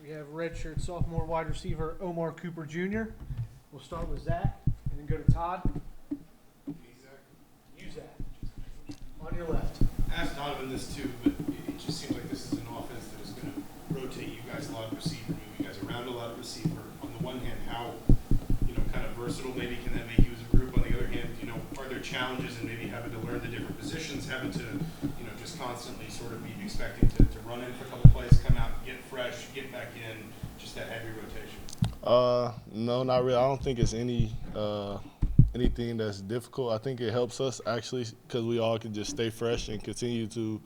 We have redshirt sophomore wide receiver Omar Cooper Jr. We'll start with Zach and then go to Todd. You, Zach. On your left. I asked Donovan this too, but it just seems like this is an offense that is going to rotate you guys a lot of receiver, move you guys around a lot of receiver. On the one hand, how kind of versatile maybe can that make you as a group? On the other hand, are there challenges in maybe having to learn the different positions, having to just constantly sort of be expecting to run in for a couple plays, come out, get fresh, get back in, just that heavy rotation? No, not really. I don't think it's anything that's difficult. I think it helps us actually because we all can just stay fresh and continue to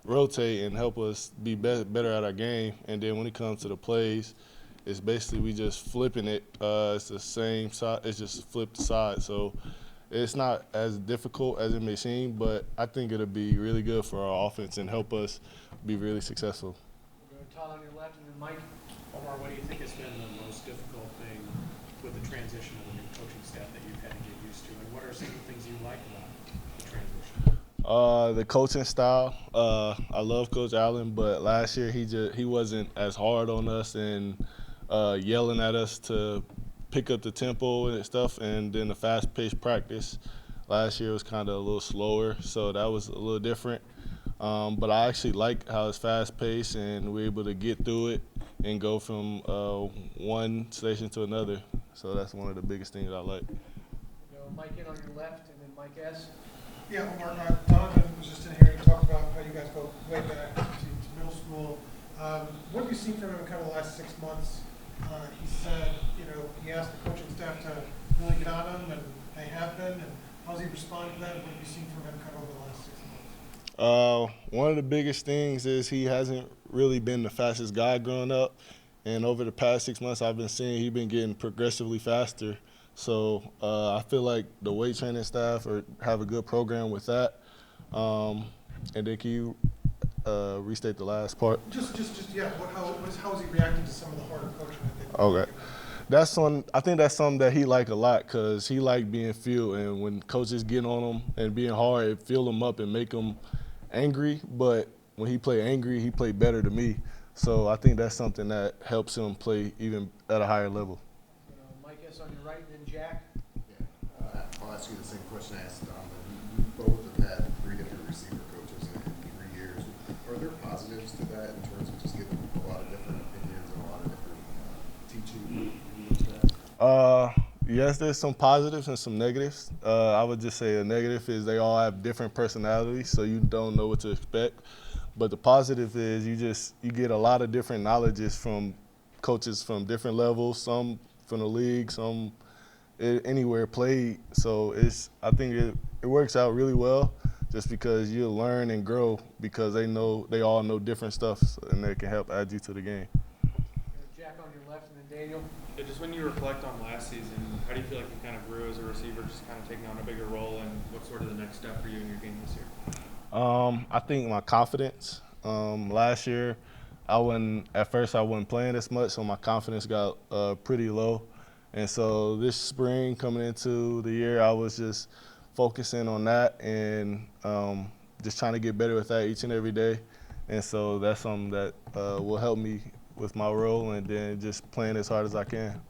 rotate and help us be better at our game. And then when it comes to the plays, it's basically we just flipping it. It's the same side. It's just flipped side. So it's not as difficult as it may seem, but I think it'll be really good for our offense and help us be really successful. We'll go to Todd on your left and then Mike. Omar, what do you think has been the most difficult thing with the transition of the new coaching staff that you've had to get used to, and what are some of the things you like about the transition? The coaching style. I love Coach Allen, but last year he wasn't as hard on us and yelling at us to pick up the tempo and stuff, and then the fast-paced practice. Last year was kind of a little slower, so that was a little different. But I actually like how it's fast-paced and we're able to get through it and go from one station to another. So that's one of the biggest things I like. We'll go Mike in on your left and then Mike S. Yeah, Omar, Donovan was just in here to talk about how you guys go way back to middle school. What have you seen from him in kind of the last 6 months? He said, he asked the coaching staff to really get on him, and they have been. And how's he responded to that? What have you seen from him kind of over the last 6 months? One of the biggest things is he hasn't really been the fastest guy growing up. And over the past 6 months, I've been seeing he's been getting progressively faster. So I feel like the weight training staff have a good program with that. And then can you restate the last part? Yeah. How is he reacting to some of the harder coaching that they've Okay. I think that's something that he like a lot because he like being fueled. And when coaches get on him and being hard, it fill him up and make him angry. But when he play angry, he play better to me. So I think that's something that helps him play even at a higher level. Mike S. on your right and then Jack. Yeah. I'll ask you the same question I asked Donovan. You both have had 3 different receiver coaches in 3 years. Are there positives to that in terms of just getting a lot of different opinions and a lot of different teaching? Yes, there's some positives and some negatives. I would just say a negative is they all have different personalities, so you don't know what to expect. But the positive is you get a lot of different knowledges from coaches from different levels, some from the league, some anywhere played. So I think it works out really well just because you learn and grow because they all know different stuff and they can help add you to the game. Jack on your left and then Daniel. Yeah, just when you reflect on last season, how do you feel like you kind of grew as a receiver, just kind of taking on a bigger role, and what's sort of the next step for you in your game this year? I think my confidence. Last year, I wasn't playing as much, so my confidence got pretty low. And so this spring, coming into the year, I was just focusing on that and just trying to get better with that each and every day. And so that's something that will help me with my role and then just playing as hard as I can.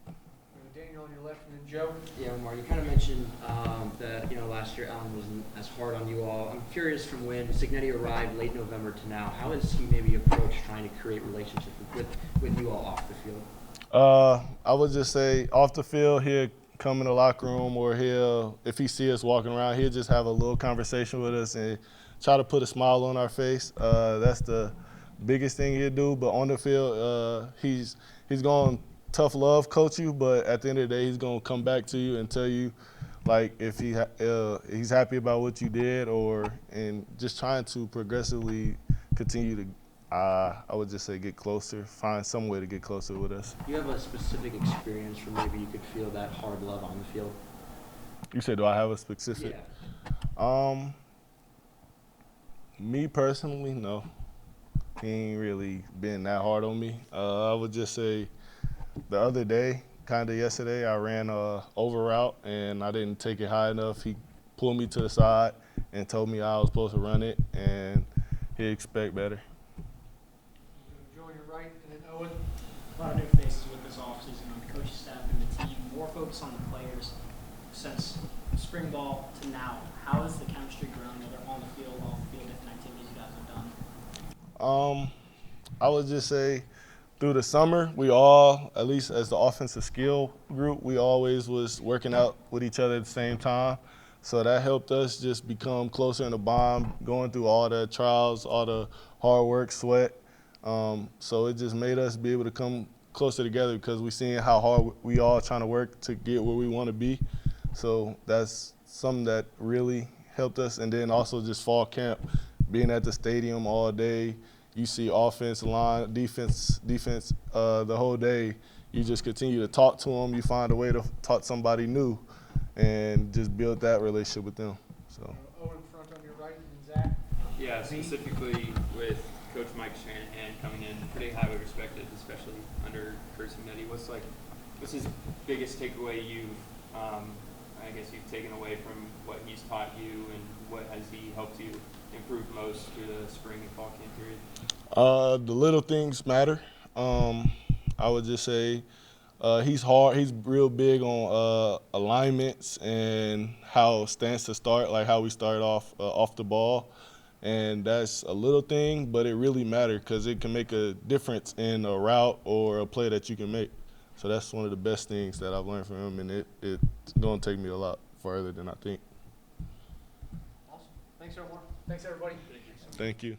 Daniel on your left and then Joe. Yeah, Omar, you kind of mentioned that last year Allen wasn't as hard on you all. I'm curious from when Signetti arrived late November to now, how has he maybe approached trying to create relationships with you all off the field? I would just say off the field, he'll come in the locker room or if he see us walking around, he'll just have a little conversation with us and try to put a smile on our face. That's the biggest thing he'll do. But on the field, he's going to tough love coach you, but at the end of the day, he's going to come back to you and tell you, like, if he's happy about what you did and just trying to progressively continue to, I would just say, get closer, find some way to get closer with us. Do you have a specific experience where maybe you could feel that hard love on the field? You said, do I have a specific? Yeah. Me personally, no. He ain't really been that hard on me. I would just say the other day, kind of yesterday, I ran a over route and I didn't take it high enough. He pulled me to the side and told me I was supposed to run it, and he'd expect better. Joe on your right and then Owen. A lot of new faces with this offseason on the coaching staff and the team, more focus on the players. Since spring ball to now, how has the chemistry grown, whether on the field, off the field, different activities you guys have done? I would just say through the summer, we all, at least as the offensive skill group, we always was working out with each other at the same time. So that helped us just become closer in the bond, going through all the trials, all the hard work, sweat. So it just made us be able to come closer together because we seen how hard we all trying to work to get where we want to be. So that's something that really helped us. And then also just fall camp, being at the stadium all day. You see offense, line, defense, the whole day. You just continue to talk to them. You find a way to talk to somebody new and just build that relationship with them. So. Owen front on your right and Zach. Yeah, specifically with Coach Mike Shanahan coming in, pretty highly respected, especially under Kurt Signetti. What's his biggest takeaway I guess you've taken away from what he's taught you, and what has he helped you improve most through the spring and fall camp period? The little things matter. I would just say he's hard. He's real big on alignments and how stance to start, like how we start off the ball. And that's a little thing, but it really matters because it can make a difference in a route or a play that you can make. So that's one of the best things that I've learned from him, and it's going to take me a lot further than I think. Awesome. Thanks, Omar. Thanks, everybody. Thank you.